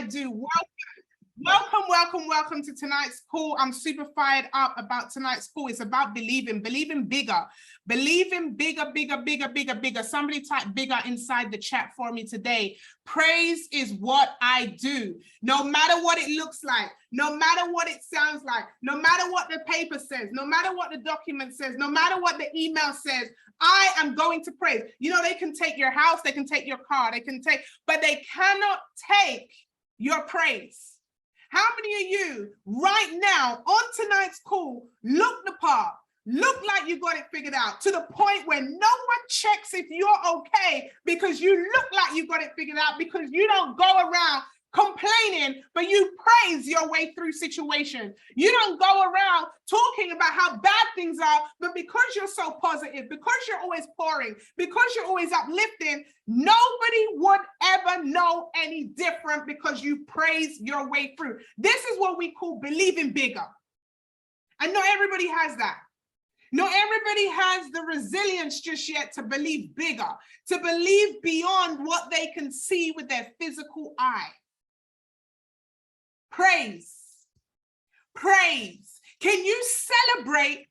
I Do. Welcome to tonight's call. I'm super fired up about tonight's call. It's about believing bigger. Believing bigger. Somebody type bigger inside the chat for me today. Praise is what I do. No matter what it looks like, no matter what it sounds like, no matter what the paper says, no matter what the document says, no matter what the email says, I am going to praise. You know, they can take your house, they can take your car, but they cannot take your praise. How many of you right now on tonight's call look the part, look like you got it figured out to the point where no one checks if you're okay because you look like you got it figured out, because you don't go around complaining, but you praise your way through situations. You don't go around talking about how bad things are, but because you're so positive, because you're always pouring, because you're always uplifting, nobody would ever know any different because you praise your way through. This is what we call believing bigger. And not everybody has that. Not everybody has the resilience just yet to believe bigger, to believe beyond what they can see with their physical eye. Praise. Can you celebrate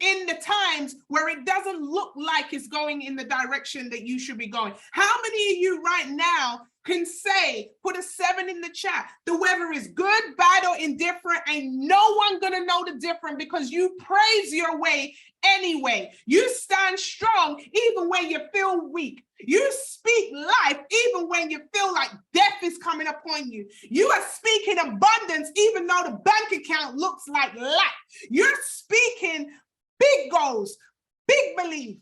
in the times where it doesn't look like it's going in the direction that you should be going? How many of you right now can say, put a 7 in the chat, the weather is good, bad, or indifferent, ain't no one gonna know the difference because you praise your way anyway. You stand strong even when you feel weak. You speak life even when you feel like death is coming upon you. You are speaking abundance even though the bank account looks like lack. You're speaking big goals, big belief,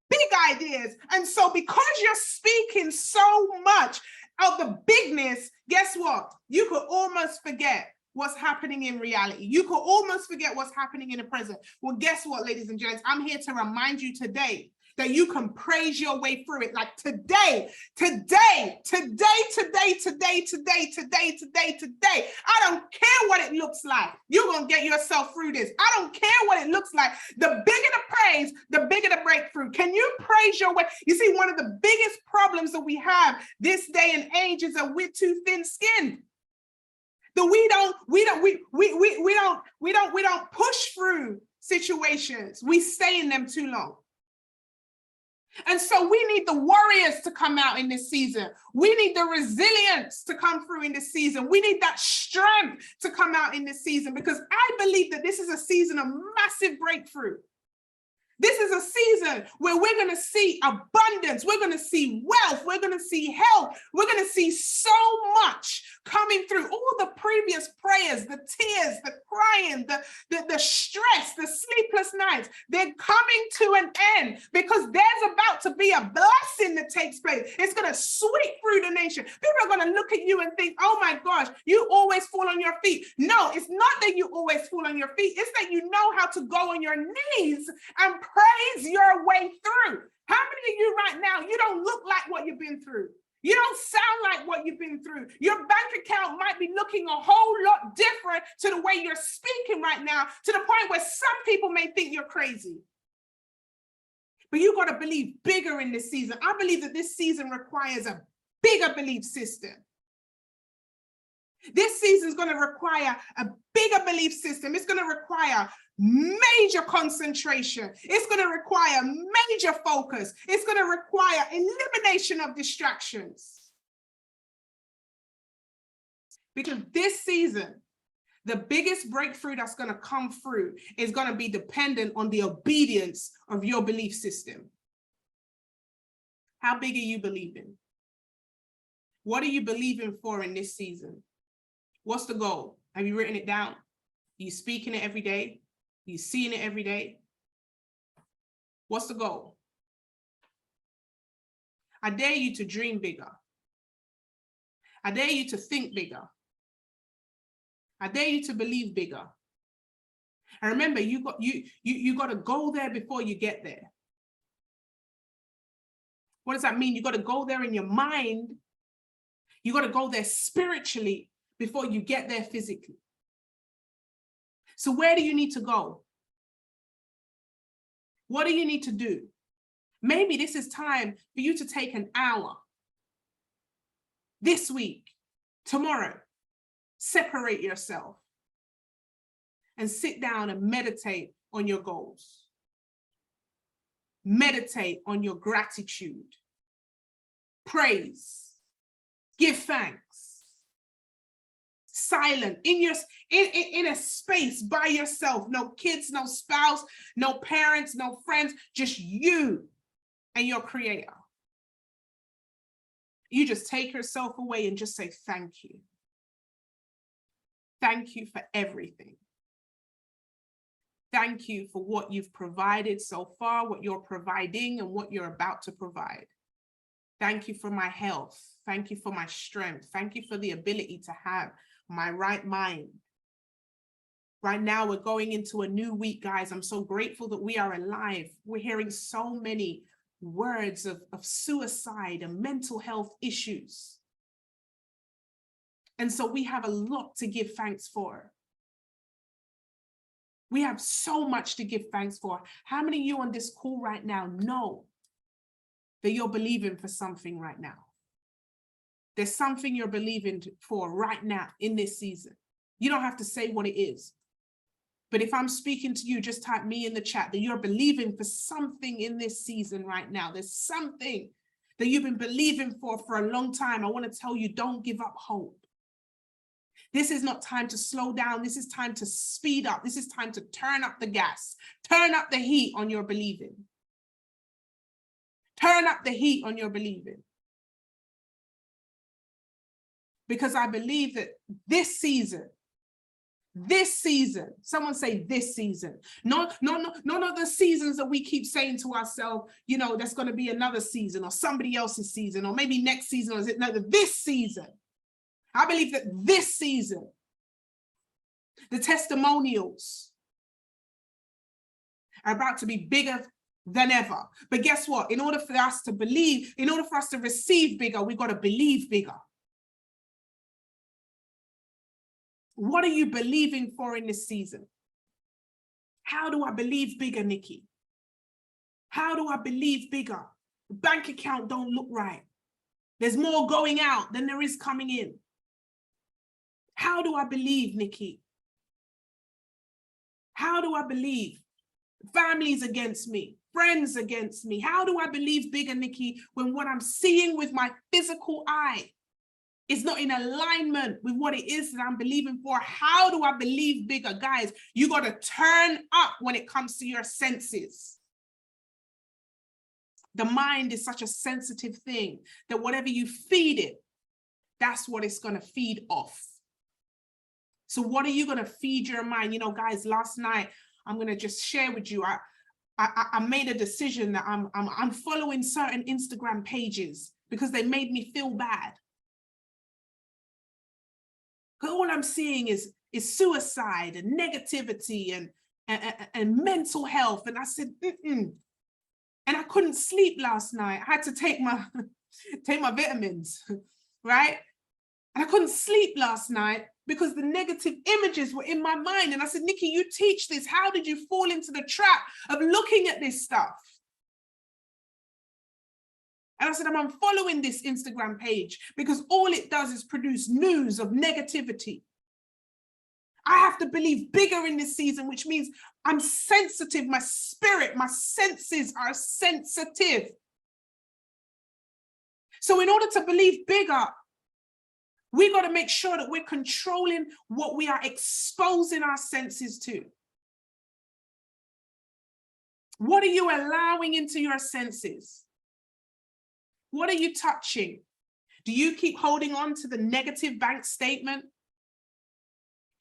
big ideas. And so because you're speaking so much of the bigness, guess what? You could almost forget what's happening in reality. You could almost forget what's happening in the present. Well, guess what, ladies and gents? I'm here to remind you today that you can praise your way through it. Like today. I don't care what it looks like. You're going to get yourself through this. I don't care what it looks like. The bigger the praise, the bigger the breakthrough. Can you praise your way? You see, one of the biggest problems that we have this day and age is that we're too thin-skinned. That we don't push through situations. We stay in them too long. And so we need the warriors to come out in this season. We need the resilience to come through in this season. We need that strength to come out in this season, because I believe that this is a season of massive breakthrough. This is a season where we're going to see abundance. We're going to see wealth. We're going to see health. We're going to see so much coming through. All the previous prayers, the tears, the crying, the stress, the sleepless nights, they're coming to an end because there's about to be a blessing that takes place. It's going to sweep through the nation. People are going to look at you and think, oh my gosh, you always fall on your feet. No, it's not that you always fall on your feet. It's that you know how to go on your knees and praise your way through. How many of you right now, you don't look like what you've been through? You don't sound like what you've been through. Your bank account might be looking a whole lot different to the way you're speaking right now, to the point where some people may think you're crazy. But you got to believe bigger in this season. I believe that this season requires a bigger belief system. This season is going to require a bigger belief system. It's going to require major concentration. It's going to require major focus. It's going to require elimination of distractions. Because this season, the biggest breakthrough that's going to come through is going to be dependent on the obedience of your belief system. How big are you believing? What are you believing for in this season? What's the goal? Have you written it down? Are you speaking it every day? Are you seeing it every day? What's the goal? I dare you to dream bigger. I dare you to think bigger. I dare you to believe bigger. And remember, you got to go there before you get there. What does that mean? You got to go there in your mind. You got to go there spiritually before you get there physically. So where do you need to go? What do you need to do? Maybe this is time for you to take an hour this week, tomorrow, separate yourself and sit down and meditate on your goals. Meditate on your gratitude, praise, give thanks. Silent, in a space by yourself, no kids, no spouse, no parents, no friends, just you and your creator. You just take yourself away and just say, thank you. Thank you for everything. Thank you for what you've provided so far, what you're providing, and what you're about to provide. Thank you for my health. Thank you for my strength. Thank you for the ability to have my right mind. Right now, we're going into a new week, guys. I'm so grateful that we are alive. We're hearing so many words of suicide and mental health issues. And so we have a lot to give thanks for. We have so much to give thanks for. How many of you on this call right now know that you're believing for something right now? There's something you're believing for right now in this season. You don't have to say what it is. But if I'm speaking to you, just type me in the chat that you're believing for something in this season right now. There's something that you've been believing for a long time. I want to tell you, don't give up hope. This is not time to slow down. This is time to speed up. This is time to turn up the gas. Turn up the heat on your believing. Turn up the heat on your believing. Because I believe that this season, someone say this season. No, the seasons that we keep saying to ourselves, you know, there's going to be another season or somebody else's season, or maybe next season, or is it? No, this season. I believe that this season, the testimonials are about to be bigger than ever. But guess what? In order for us to believe, in order for us to receive bigger, we've got to believe bigger. What are you believing for in this season? How do I believe bigger, Nikki? How do I believe bigger? The bank account don't look right. There's more going out than there is coming in. How do I believe, Nikki? How do I believe? Families against me, friends against me. How do I believe bigger, Nikki, when what I'm seeing with my physical eye is not in alignment with what it is that I'm believing for? How do I believe bigger? Guys, you got to turn up when it comes to your senses. The mind is such a sensitive thing that whatever you feed it, that's what it's going to feed off. So what are you going to feed your mind? You know, guys, last night, I'm going to just share with you, I made a decision that I'm following certain Instagram pages because they made me feel bad. Because all I'm seeing is suicide and negativity and mental health. And I said, And I couldn't sleep last night. I had to take my vitamins, right? And I couldn't sleep last night because the negative images were in my mind. And I said, Nikki, you teach this. How did you fall into the trap of looking at this stuff? And I said, I'm unfollowing this Instagram page because all it does is produce news of negativity. I have to believe bigger in this season, which means I'm sensitive. My spirit, my senses are sensitive. So in order to believe bigger, we got to make sure that we're controlling what we are exposing our senses to. What are you allowing into your senses? What are you touching? Do you keep holding on to the negative bank statement?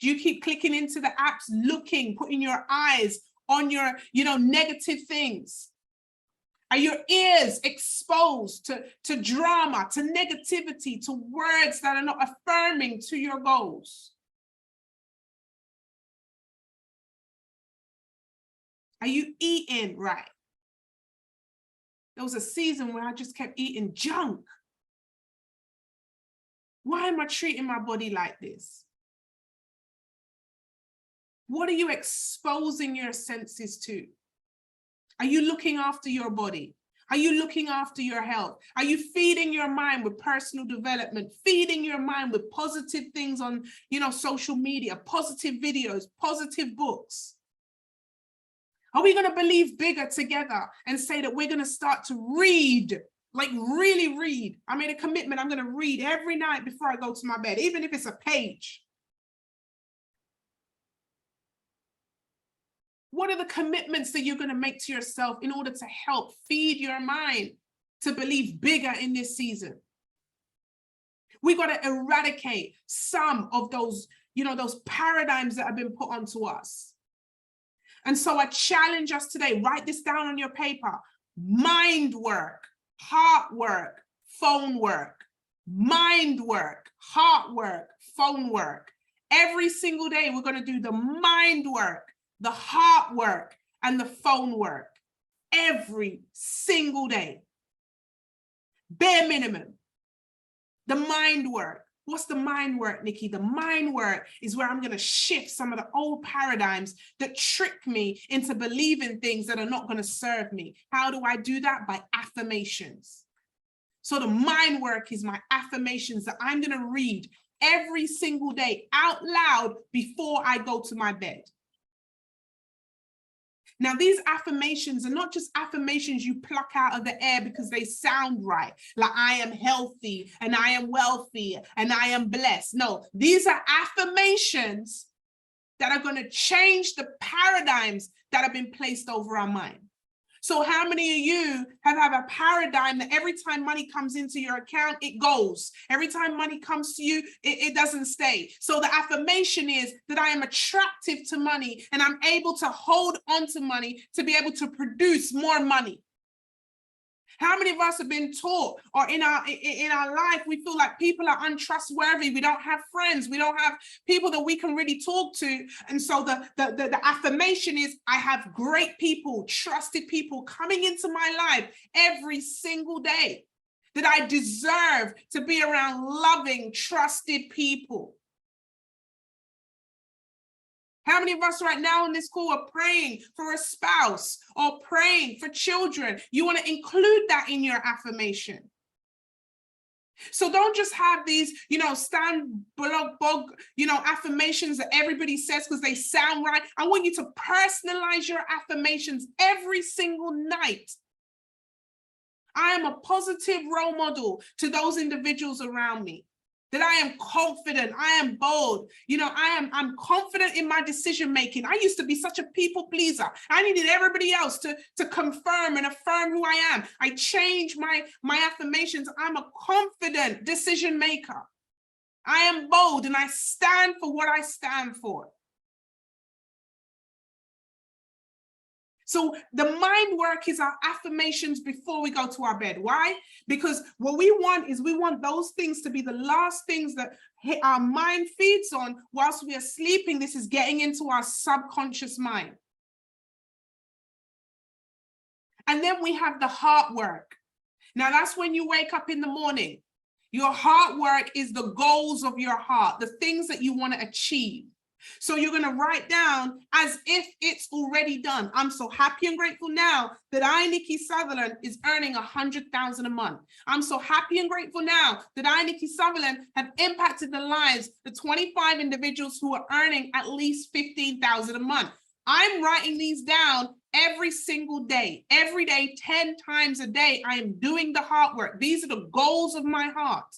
Do you keep clicking into the apps, looking, putting your eyes on your, negative things? Are your ears exposed to drama, to negativity, to words that are not affirming to your goals? Are you eating right? There was a season where I just kept eating junk. Why am I treating my body like this? What are you exposing your senses to? Are you looking after your body? Are you looking after your health? Are you feeding your mind with personal development, feeding your mind with positive things on, social media, positive videos, positive books? Are we going to believe bigger together and say that we're going to start to read, like really read? I made a commitment. I'm going to read every night before I go to my bed, even if it's a page. What are the commitments that you're going to make to yourself in order to help feed your mind to believe bigger in this season? We got to eradicate some of those, those paradigms that have been put onto us. And so I challenge us today, write this down on your paper: mind work, heart work, phone work, mind work, heart work, phone work. Every single day, we're going to do the mind work, the heart work, and the phone work every single day. Bare minimum. The mind work. What's the mind work, Nikki? The mind work is where I'm going to shift some of the old paradigms that trick me into believing things that are not going to serve me. How do I do that? By affirmations. So the mind work is my affirmations that I'm going to read every single day out loud before I go to my bed. Now, these affirmations are not just affirmations you pluck out of the air because they sound right, like I am healthy and I am wealthy and I am blessed. No, these are affirmations that are going to change the paradigms that have been placed over our mind. So how many of you have a paradigm that every time money comes into your account, it goes? Every time money comes to you, it doesn't stay. So the affirmation is that I am attractive to money and I'm able to hold on to money to be able to produce more money. How many of us have been taught, or in our life, we feel like people are untrustworthy. We don't have friends. We don't have people that we can really talk to. And so the affirmation is, I have great people, trusted people coming into my life every single day, that I deserve to be around loving, trusted people. How many of us right now in this call are praying for a spouse or praying for children? You want to include that in your affirmation. So don't just have these, affirmations that everybody says because they sound right. I want you to personalize your affirmations every single night. I am a positive role model to those individuals around me. That I am confident, I am bold, I'm confident in my decision making. I used to be such a people pleaser. I needed everybody else to confirm and affirm who I am. I changed my affirmations. I'm a confident decision maker. I am bold and I stand for what I stand for. So the mind work is our affirmations before we go to our bed. Why? Because what we want those things to be the last things that our mind feeds on whilst we are sleeping. This is getting into our subconscious mind. And then we have the heart work. Now that's when you wake up in the morning. Your heart work is the goals of your heart, the things that you want to achieve. So you're going to write down as if it's already done. I'm so happy and grateful now that I, Nikki Sutherland, is earning $100,000 a month. I'm so happy and grateful now that I, Nikki Sutherland, have impacted the lives of 25 individuals who are earning at least $15,000 a month. I'm writing these down every single day, 10 times a day. I am doing the heart work. These are the goals of my heart.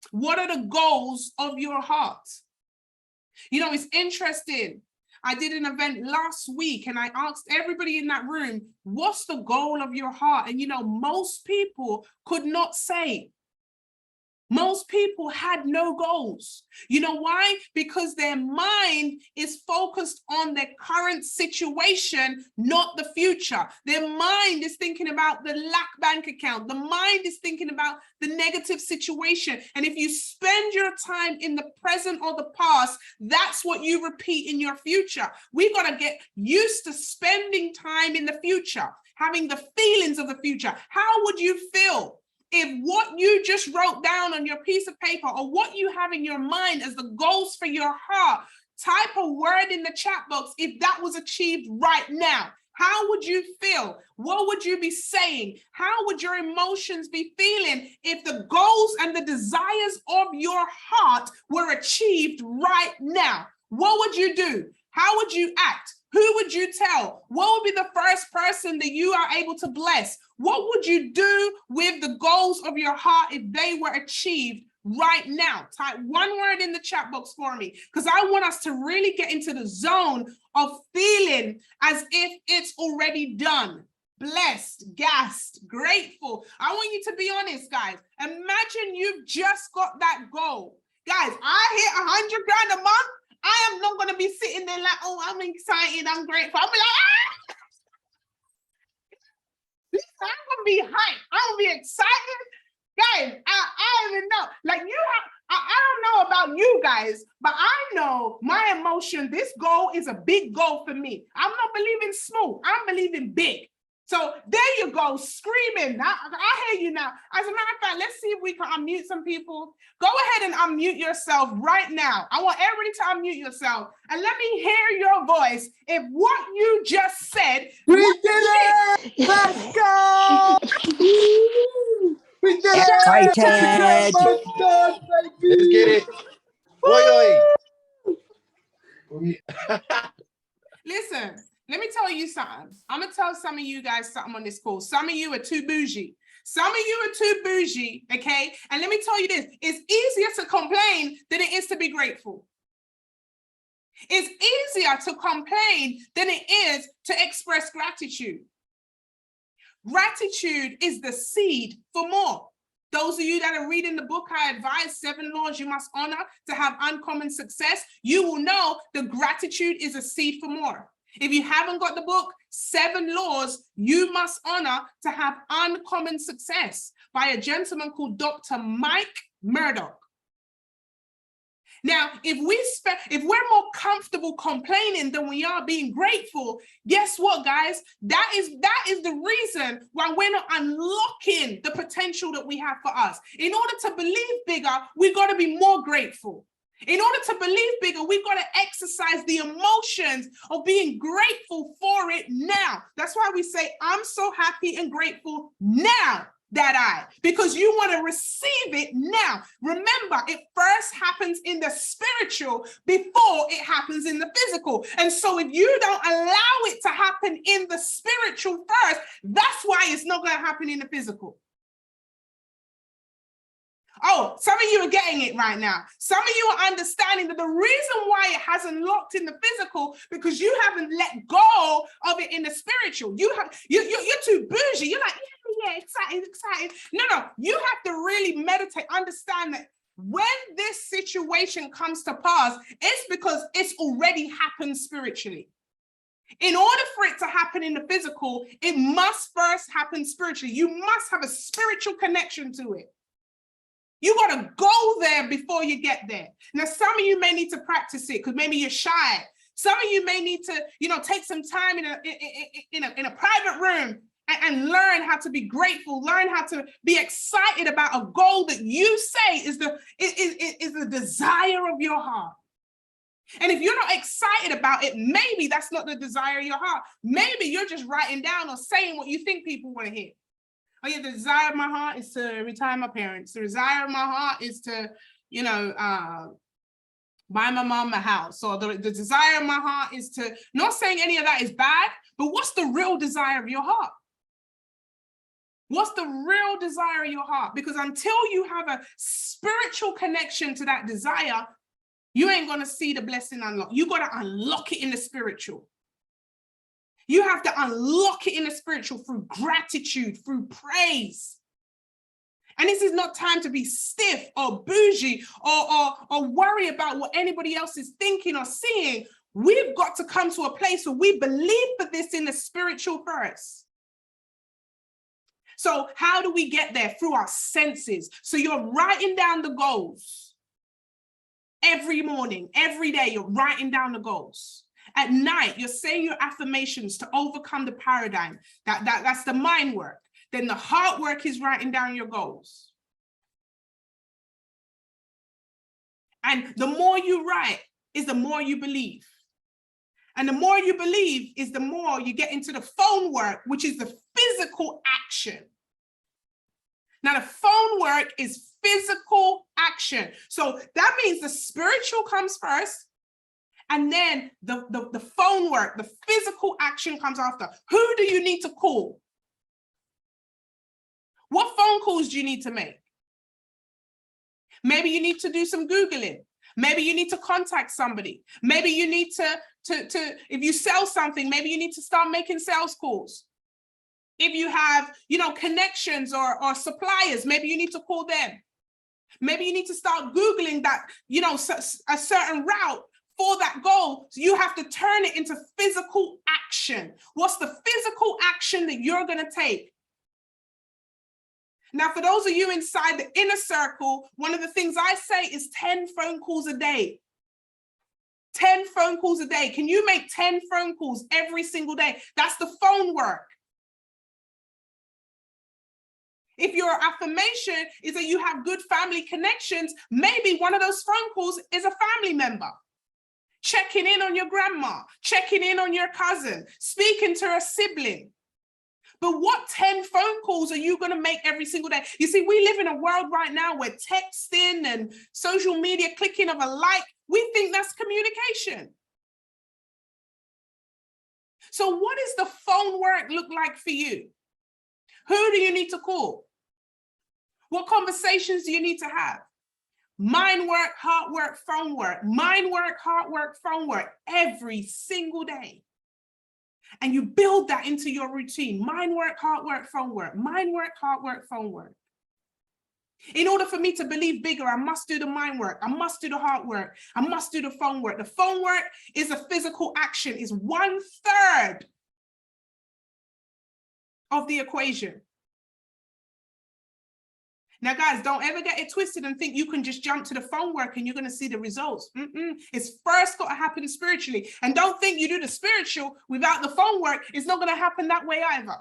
What are the goals of your heart? It's interesting. I did an event last week and I asked everybody in that room, what's the goal of your heart? And most people could not say. Most people had no goals. You know why? Because their mind is focused on their current situation, not the future. Their mind is thinking about the lack bank account. The mind is thinking about the negative situation. And if you spend your time in the present or the past, that's what you repeat in your future. We've got to get used to spending time in the future, having the feelings of the future. How would you feel if what you just wrote down on your piece of paper or what you have in your mind as the goals for your heart, type a word in the chat box if that was achieved right now? How would you feel? What would you be saying? How would your emotions be feeling if the goals and the desires of your heart were achieved right now? What would you do? How would you act? Who would you tell? What would be the first person that you are able to bless? What would you do with the goals of your heart if they were achieved right now? Type one word in the chat box for me, because I want us to really get into the zone of feeling as if it's already done. Blessed, gassed, grateful. I want you to be honest, guys. Imagine you've just got that goal. Guys, I hit 100 grand a month. I am not going to be sitting there like, oh, I'm excited, I'm grateful. I'll be like, I'm going to be hyped. I'm going to be excited. Guys, I don't even know. Like I don't know about you guys, but I know my emotion, this goal is a big goal for me. I'm not believing small, I'm believing big. So there you go, screaming. I hear you now. As a matter of fact, let's see if we can unmute some people. Go ahead and unmute yourself right now. I want everybody to unmute yourself and let me hear your voice. If what you just said, we did it! Let's go! We did Excited. it! Let's get it. Listen, let me tell you something. I'm going to tell some of you guys something on this call. Some of you are too bougie. Some of you are too bougie, okay? And let me tell you this. It's easier to complain than it is to be grateful. It's easier to complain than it is to express gratitude. Gratitude is the seed for more. Those of you that are reading the book, I advise 7 laws you must honor to have uncommon success. You will know the gratitude is a seed for more. If you haven't got the book, 7 laws you must honor to have uncommon success by a gentleman called Dr. Mike Murdock. Now, if we're more comfortable complaining than we are being grateful, guess what, guys? That is the reason why we're not unlocking the potential that we have for us. In order to believe bigger, we've got to be more grateful. In order to believe bigger, we've got to exercise the emotions of being grateful for it now. That's why we say, I'm so happy and grateful now. Because you want to receive it now. Remember, it first happens in the spiritual before it happens in the physical. And so if you don't allow it to happen in the spiritual first, that's why it's not going to happen in the physical. Oh, some of you are getting it right now. Some of you are understanding that the reason why it hasn't locked in the physical because you haven't let go of it in the spiritual. You're too bougie. You're like, yeah, excited. No, you have to really meditate, understand that when this situation comes to pass, it's because it's already happened spiritually. In order for it to happen in the physical, it must first happen spiritually. You must have a spiritual connection to it. You got to go there before you get there. Now, some of you may need to practice it because maybe you're shy. Some of you may need to, take some time in a private room and learn how to be grateful, learn how to be excited about a goal that you say is the desire of your heart. And if you're not excited about it, maybe that's not the desire of your heart. Maybe you're just writing down or saying what you think people want to hear. Oh yeah, the desire of my heart is to retire my parents. The desire of my heart is to, buy my mom a house. Or the desire of my heart is to, not saying any of that is bad, but what's the real desire of your heart? What's the real desire of your heart? Because until you have a spiritual connection to that desire, you ain't going to see the blessing unlock. You got to unlock it in the spiritual. You have to unlock it in the spiritual through gratitude, through praise. And this is not time to be stiff or bougie or worry about what anybody else is thinking or seeing. We've got to come to a place where we believe for this in the spiritual first. So how do we get there? Through our senses. So you're writing down the goals. Every morning, every day, you're writing down the goals. At night, you're saying your affirmations to overcome the paradigm. That's the mind work. Then the heart work is writing down your goals. And the more you write is the more you believe. And the more you believe is the more you get into the phone work, which is the physical action. Now, the phone work is physical action. So that means the spiritual comes first, and then the phone work, the physical action comes after. Who do you need to call? What phone calls do you need to make? Maybe you need to do some Googling. Maybe you need to contact somebody. Maybe you need to if you sell something, maybe you need to start making sales calls. If you have, connections or suppliers, maybe you need to call them. Maybe you need to start Googling that, a certain route for that goal. So you have to turn it into physical action. What's the physical action that you're going to take? Now, for those of you inside the inner circle, one of the things I say is 10 phone calls a day. 10 phone calls a day. Can you make 10 phone calls every single day? That's the phone work. If your affirmation is that you have good family connections, maybe one of those phone calls is a family member. Checking in on your grandma, checking in on your cousin, speaking to a sibling. But what 10 phone calls are you going to make every single day? You see, we live in a world right now where texting and social media clicking of a like, we think that's communication. So what does the phone work look like for you? Who do you need to call? What conversations do you need to have? Mind work, heart work, phone work. Mind work, heart work, phone work every single day. And you build that into your routine. Mind work, heart work, phone work. Mind work, heart work, phone work. In order for me to believe bigger, I must do the mind work. I must do the heart work. I must do the phone work. The phone work is a physical action, is 1/3 of the equation. Now, guys, don't ever get it twisted and think you can just jump to the phone work and you're going to see the results. It's first got to happen spiritually. And don't think you do the spiritual without the phone work. It's not going to happen that way either.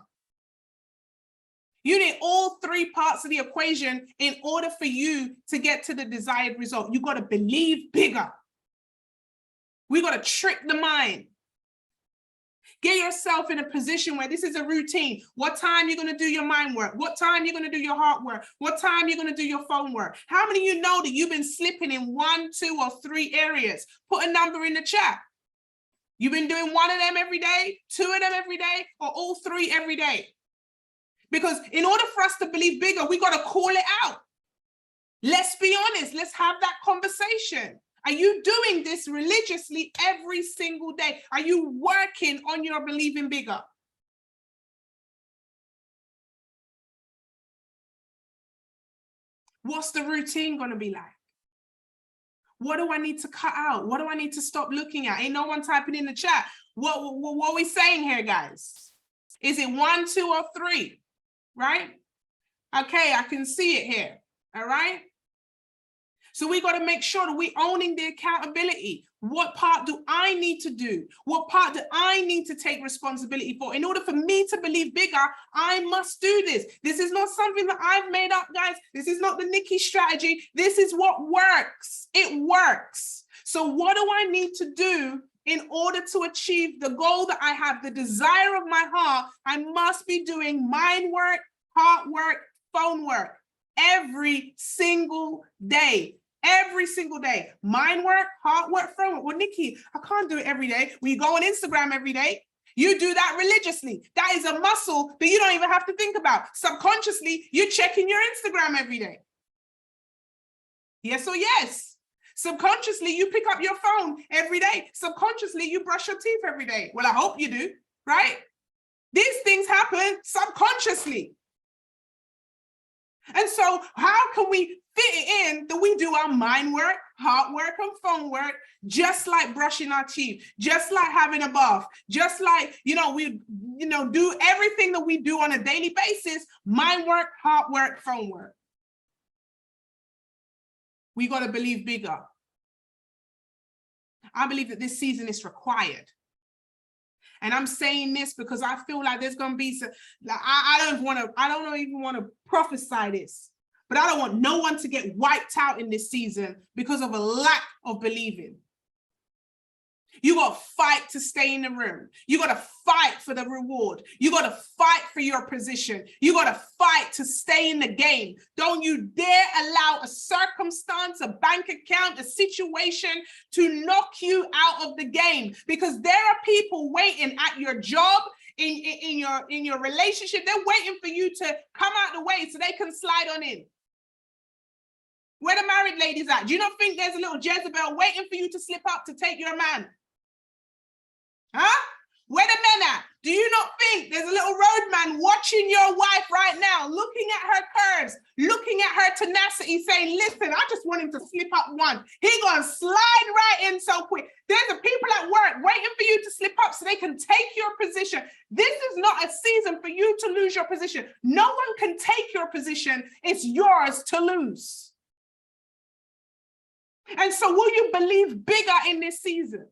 You need all 3 parts of the equation in order for you to get to the desired result. You got to believe bigger. We got to trick the mind. Get yourself in a position where this is a routine. What time you're going to do your mind work? What time you're going to do your heart work? What time you're going to do your phone work? How many of you know that you've been slipping in 1, 2, or 3 areas? Put a number in the chat. You've been doing 1 of them every day, 2 of them every day, or all 3 every day. Because in order for us to believe bigger, we got to call it out. Let's be honest. Let's have that conversation. Are you doing this religiously every single day? Are you working on your believing bigger? What's the routine going to be like? What do I need to cut out? What do I need to stop looking at? Ain't no one typing in the chat. What are we saying here, guys? Is it 1, 2, or 3? Right? Okay, I can see it here. All right? So we got to make sure that we're owning the accountability. What part do I need to do? What part do I need to take responsibility for? In order for me to believe bigger, I must do this. This is not something that I've made up, guys. This is not the Nikki strategy. This is what works. It works. So what do I need to do in order to achieve the goal that I have, the desire of my heart? I must be doing mind work, heart work, phone work every single day. Every single day. Mind work, heart work, phone work. Well, Nikki, I can't do it every day. Well, you go on Instagram every day. You do that religiously. That is a muscle that you don't even have to think about. Subconsciously, you're checking your Instagram every day. Yes or yes? Subconsciously, you pick up your phone every day. Subconsciously, you brush your teeth every day. Well, I hope you do, right? These things happen subconsciously. And so how can we fit it in that we do our mind work, heart work, and phone work, just like brushing our teeth, just like having a bath, just like, we do everything that we do on a daily basis, mind work, heart work, phone work. We got to believe bigger. I believe that this season is required. And I'm saying this because I feel like there's going to be some, like, I don't even want to prophesy this, but I don't want no one to get wiped out in this season because of a lack of believing. You got to fight to stay in the room. You got to fight for the reward. You got to fight for your position. You got to fight to stay in the game. Don't you dare allow a circumstance, a bank account, a situation to knock you out of the game, because there are people waiting at your job, in your relationship. They're waiting for you to come out the way so they can slide on in. Where the married ladies at? Do you not think there's a little Jezebel waiting for you to slip up to take your man? Huh? Where the men at? Do you not think there's a little roadman watching your wife right now, looking at her curves, looking at her tenacity, saying, listen, I just want him to slip up one. He gonna slide right in so quick. There's the people at work waiting for you to slip up so they can take your position. This is not a season for you to lose your position. No one can take your position. It's yours to lose. And so will you believe bigger in this season?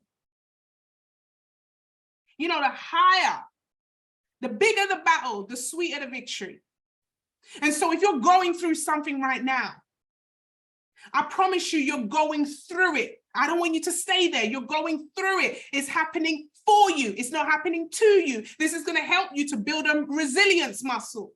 You know, the higher, the bigger the battle, the sweeter the victory. And so if you're going through something right now, I promise you, you're going through it. I don't want you to stay there. You're going through it. It's happening for you. It's not happening to you. This is going to help you to build a resilience muscle.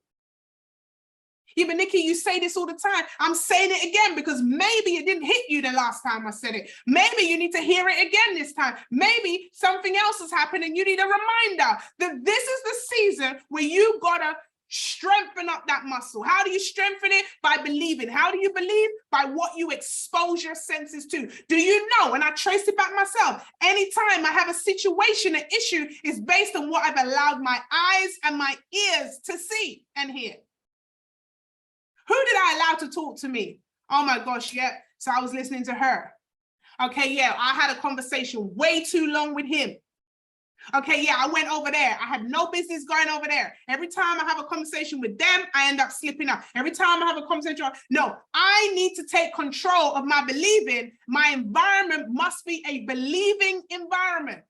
Yeah, but Nikki, you say this all the time. I'm saying it again because maybe it didn't hit you the last time I said it. Maybe you need to hear it again this time. Maybe something else has happened and you need a reminder that this is the season where you gotta strengthen up that muscle. How do you strengthen it? By believing. How do you believe? By what you expose your senses to. Do you know, and I trace it back myself, anytime I have a situation, an issue is based on what I've allowed my eyes and my ears to see and hear. Who did I allow to talk to me? Oh my gosh, yeah. So I was listening to her. Okay, yeah, I had a conversation way too long with him. Okay, yeah, I went over there. I had no business going over there. Every time I have a conversation with them, I end up slipping up. Every time I have a conversation, no, I need to take control of my believing. My environment must be a believing environment.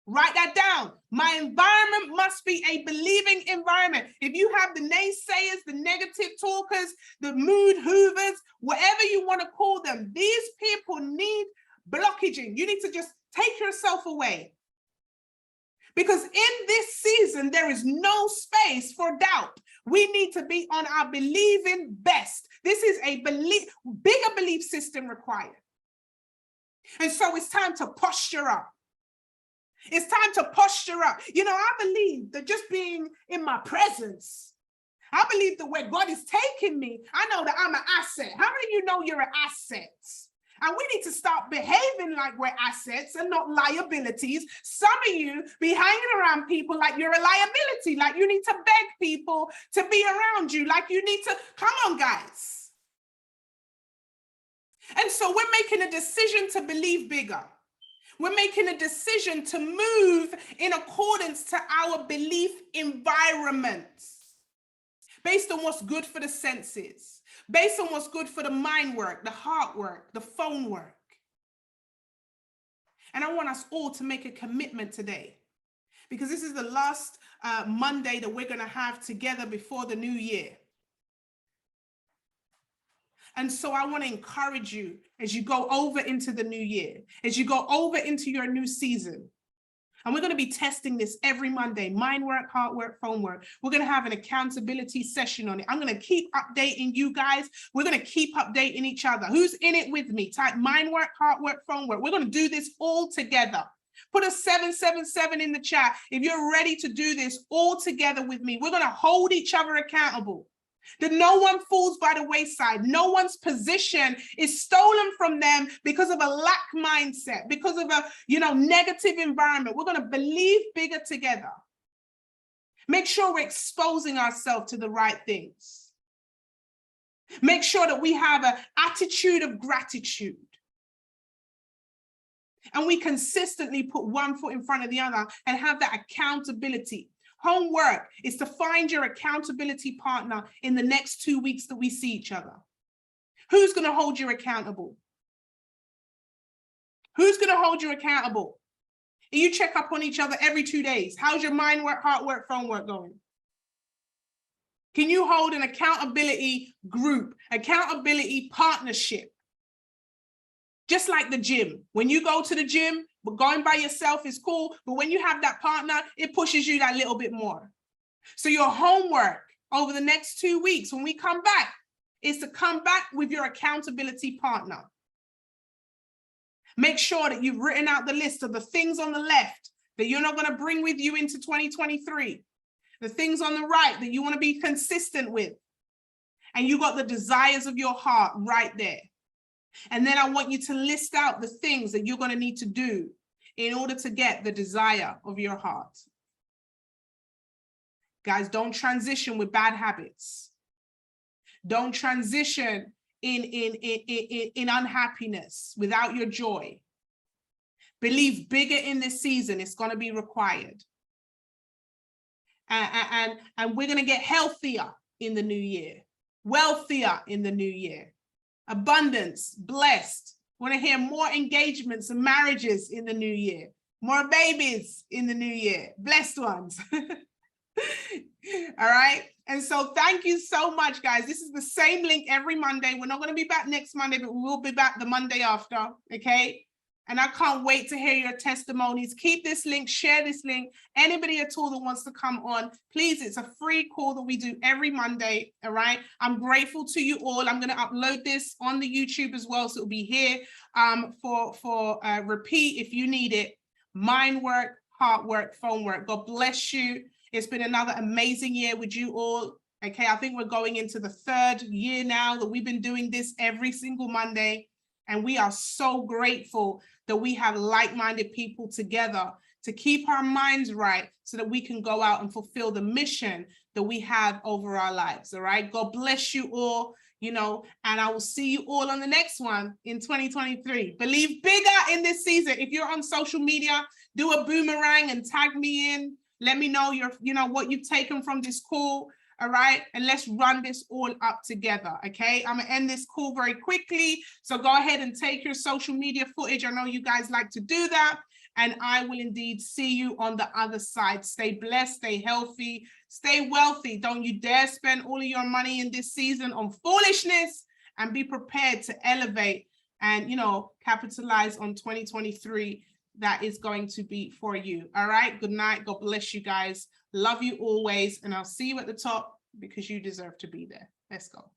Write that down. My environment must be a believing environment. If you have the naysayers, the negative talkers, the mood hoovers, whatever you want to call them, these people need blockaging. You need to just take yourself away. Because in this season, there is no space for doubt. We need to be on our believing best. This is a bigger belief system required. And so it's time to posture up. It's time to posture up. You know, I believe that just being in my presence, I believe that where God is taking me, I know that I'm an asset. How many of you know you're an asset? And we need to start behaving like we're assets and not liabilities. Some of you be hanging around people like you're a liability, like you need to beg people to be around you, like you need to, come on, guys. And so we're making a decision to believe bigger. We're making a decision to move in accordance to our belief environments, based on what's good for the senses, based on what's good for the mind work, the heart work, the phone work. And I want us all to make a commitment today, because this is the last Monday that we're going to have together before the new year. And so I want to encourage you as you go over into the new year, as you go over into your new season. And we're going to be testing this every Monday, mind work, heart work, phone work. We're going to have an accountability session on it. I'm going to keep updating you guys. We're going to keep updating each other. Who's in it with me? Type mind work, heart work, phone work. We're going to do this all together. Put a 777 in the chat if you're ready to do this all together with me. We're going to hold each other accountable. That no one falls by the wayside. No one's position is stolen from them because of a lack mindset, because of a, negative environment. We're going to believe bigger together. Make sure we're exposing ourselves to the right things. Make sure that we have an attitude of gratitude. And we consistently put one foot in front of the other and have that accountability. Homework is to find your accountability partner in the next 2 weeks that we see each other. Who's going to hold you accountable? Who's going to hold you accountable? And you check up on each other every 2 days. How's your mind work, heart work, phone work going? Can you hold an accountability group, accountability partnership? Just like the gym. When you go to the gym, But going by yourself is cool. But when you have that partner, it pushes you that little bit more. So your homework over the next 2 weeks, when we come back, is to come back with your accountability partner. Make sure that you've written out the list of the things on the left that you're not going to bring with you into 2023. The things on the right that you want to be consistent with. And you got the desires of your heart right there. And then I want you to list out the things that you're going to need to do in order to get the desire of your heart. Guys, don't transition with bad habits. Don't transition in unhappiness without your joy. Believe bigger in this season. It's going to be required. And we're going to get healthier in the new year, wealthier in the new year, abundance, blessed. Want to hear more engagements and marriages in the new year, more babies in the new year, blessed ones. All right. And so thank you so much, guys. This is the same link every Monday. We're not going to be back next Monday, but we will be back the Monday after. Okay. And I can't wait to hear your testimonies. Keep this link, share this link. Anybody at all that wants to come on, please, it's a free call that we do every Monday, all right? I'm grateful to you all. I'm gonna upload this on the YouTube as well, so it'll be here for repeat if you need it. Mind work, heart work, phone work. God bless you. It's been another amazing year with you all. Okay, I think we're going into the 3rd year now that we've been doing this every single Monday. And we are so grateful that we have like-minded people together to keep our minds right so that we can go out and fulfill the mission that we have over our lives. All right. God bless you all, and I will see you all on the next one in 2023. Believe bigger in this season. If you're on social media, do a boomerang and tag me in. Let me know what you've taken from this call. All right, and let's run this all up together. Okay, I'm gonna end this call very quickly, so go ahead and take your social media footage. I know you guys like to do that, and I will indeed see you on the other side. Stay blessed, stay healthy, stay wealthy. Don't you dare spend all of your money in this season on foolishness, and be prepared to elevate and capitalize on 2023. That is going to be for you. All right, good night. God bless you guys. Love you always, and I'll see you at the top because you deserve to be there. Let's go.